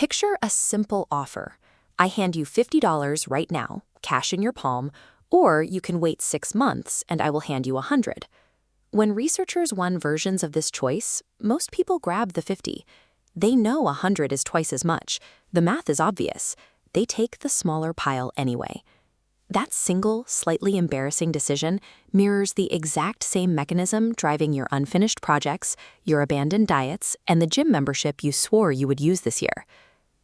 Picture a simple offer. I hand you $50 right now, cash in your palm, or you can wait 6 months and I will hand you 100. When researchers run versions of this choice, most people grab the 50. They know 100 is twice as much. The math is obvious. They take the smaller pile anyway. That single, slightly embarrassing decision mirrors the exact same mechanism driving your unfinished projects, your abandoned diets, and the gym membership you swore you would use this year.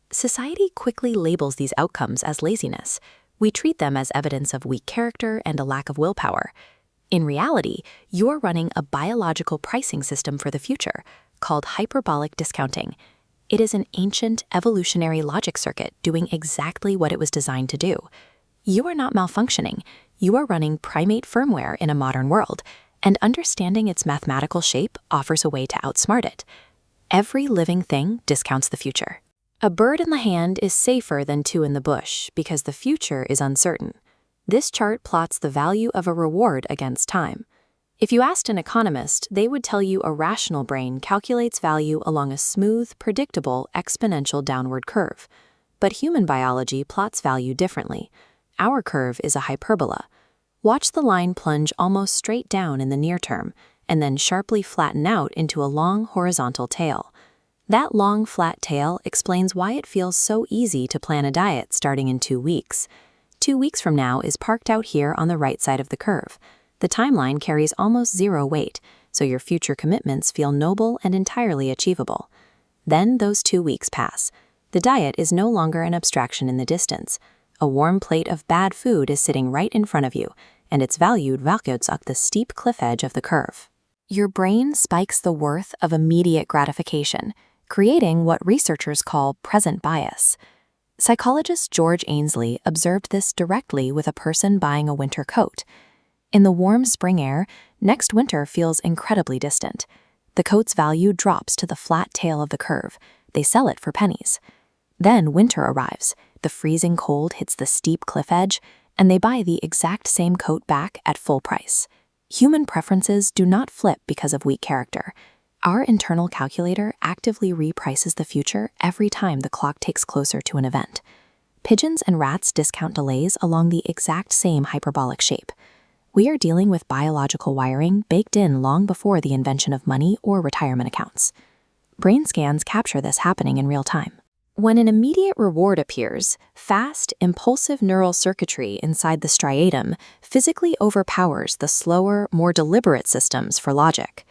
Society quickly labels these outcomes as laziness. We treat them as evidence of weak character and a lack of willpower. In reality, you're running a biological pricing system for the future called hyperbolic discounting. It is an ancient evolutionary logic circuit doing exactly what it was designed to do. You are not malfunctioning. You are running primate firmware in a modern world, and understanding its mathematical shape offers a way to outsmart it. Every living thing discounts the future. A bird in the hand is safer than 2 in the bush because the future is uncertain. This chart plots the value of a reward against time. If you asked an economist, they would tell you a rational brain calculates value along a smooth, predictable, exponential downward curve. But human biology plots value differently. Our curve is a hyperbola. Watch the line plunge almost straight down in the near term, and then sharply flatten out into a long horizontal tail. That long, flat tail explains why it feels so easy to plan a diet starting in 2 weeks. 2 weeks from now is parked out here on the right side of the curve. The timeline carries almost zero weight, so your future commitments feel noble and entirely achievable. Then those 2 weeks pass. The diet is no longer an abstraction in the distance. A warm plate of bad food is sitting right in front of you, and its value vacuums up the steep cliff edge of the curve. Your brain spikes the worth of immediate gratification, creating what researchers call present bias. Psychologist George Ainslie observed this directly with a person buying a winter coat. In the warm spring air, next winter feels incredibly distant. The coat's value drops to the flat tail of the curve. They sell it for pennies. Then winter arrives. The freezing cold hits the steep cliff edge, and they buy the exact same coat back at full price. Human preferences do not flip because of weak character. Our internal calculator actively reprices the future every time the clock takes closer to an event. Pigeons and rats discount delays along the exact same hyperbolic shape. We are dealing with biological wiring baked in long before the invention of money or retirement accounts. Brain scans capture this happening in real time. When an immediate reward appears, fast, impulsive neural circuitry inside the striatum physically overpowers the slower, more deliberate systems for logic.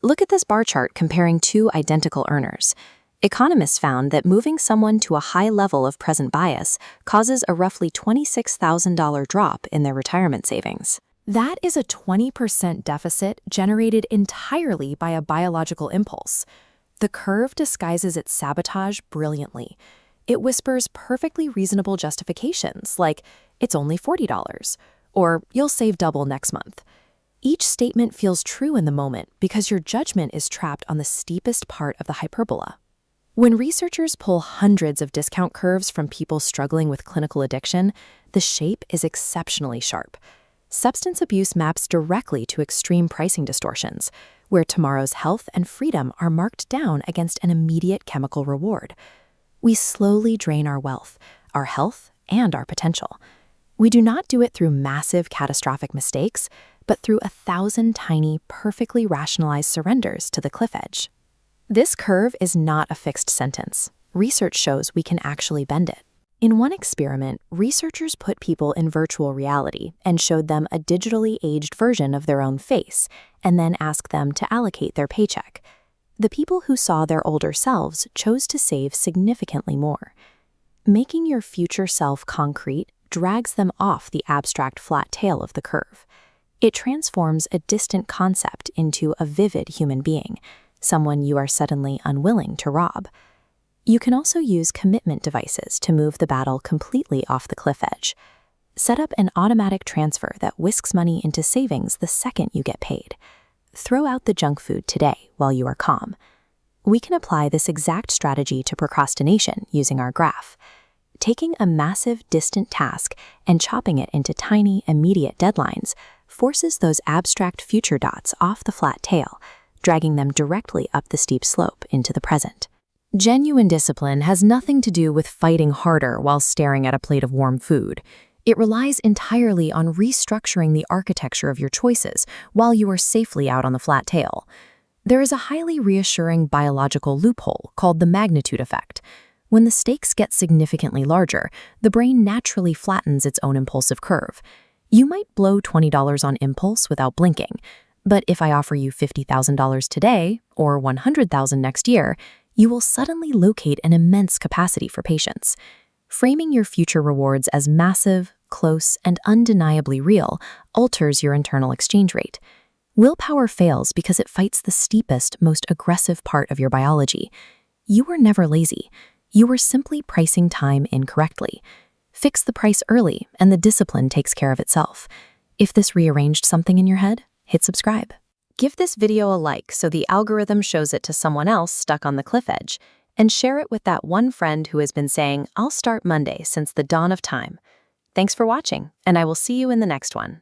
Look at this bar chart comparing 2 identical earners. Economists found that moving someone to a high level of present bias causes a roughly $26,000 drop in their retirement savings. That is a 20% deficit generated entirely by a biological impulse. The curve disguises its sabotage brilliantly. It whispers perfectly reasonable justifications like, it's only $40, or you'll save double next month. Each statement feels true in the moment because your judgment is trapped on the steepest part of the hyperbola. When researchers pull hundreds of discount curves from people struggling with clinical addiction, the shape is exceptionally sharp. Substance abuse maps directly to extreme pricing distortions, where tomorrow's health and freedom are marked down against an immediate chemical reward. We slowly drain our wealth, our health, and our potential. We do not do it through massive catastrophic mistakes, but through 1,000 tiny, perfectly rationalized surrenders to the cliff edge. This curve is not a fixed sentence. Research shows we can actually bend it. In one experiment, researchers put people in virtual reality and showed them a digitally aged version of their own face, and then asked them to allocate their paycheck. The people who saw their older selves chose to save significantly more. Making your future self concrete drags them off the abstract flat tail of the curve. It transforms a distant concept into a vivid human being, someone you are suddenly unwilling to rob. You can also use commitment devices to move the battle completely off the cliff edge. Set up an automatic transfer that whisks money into savings the second you get paid. Throw out the junk food today while you are calm. We can apply this exact strategy to procrastination using our graph. Taking a massive, distant task and chopping it into tiny, immediate deadlines forces those abstract future dots off the flat tail, dragging them directly up the steep slope into the present. Genuine discipline has nothing to do with fighting harder while staring at a plate of warm food. It relies entirely on restructuring the architecture of your choices while you are safely out on the flat tail. There is a highly reassuring biological loophole called the magnitude effect. When the stakes get significantly larger, the brain naturally flattens its own impulsive curve. You might blow $20 on impulse without blinking, but if I offer you $50,000 today or $100,000 next year, you will suddenly locate an immense capacity for patience. Framing your future rewards as massive, close, and undeniably real alters your internal exchange rate. Willpower fails because it fights the steepest, most aggressive part of your biology. You were never lazy. You were simply pricing time incorrectly. Fix the price early, and the discipline takes care of itself. If this rearranged something in your head, hit subscribe. Give this video a like so the algorithm shows it to someone else stuck on the cliff edge, and share it with that one friend who has been saying, "I'll start Monday" since the dawn of time. Thanks for watching, and I will see you in the next one.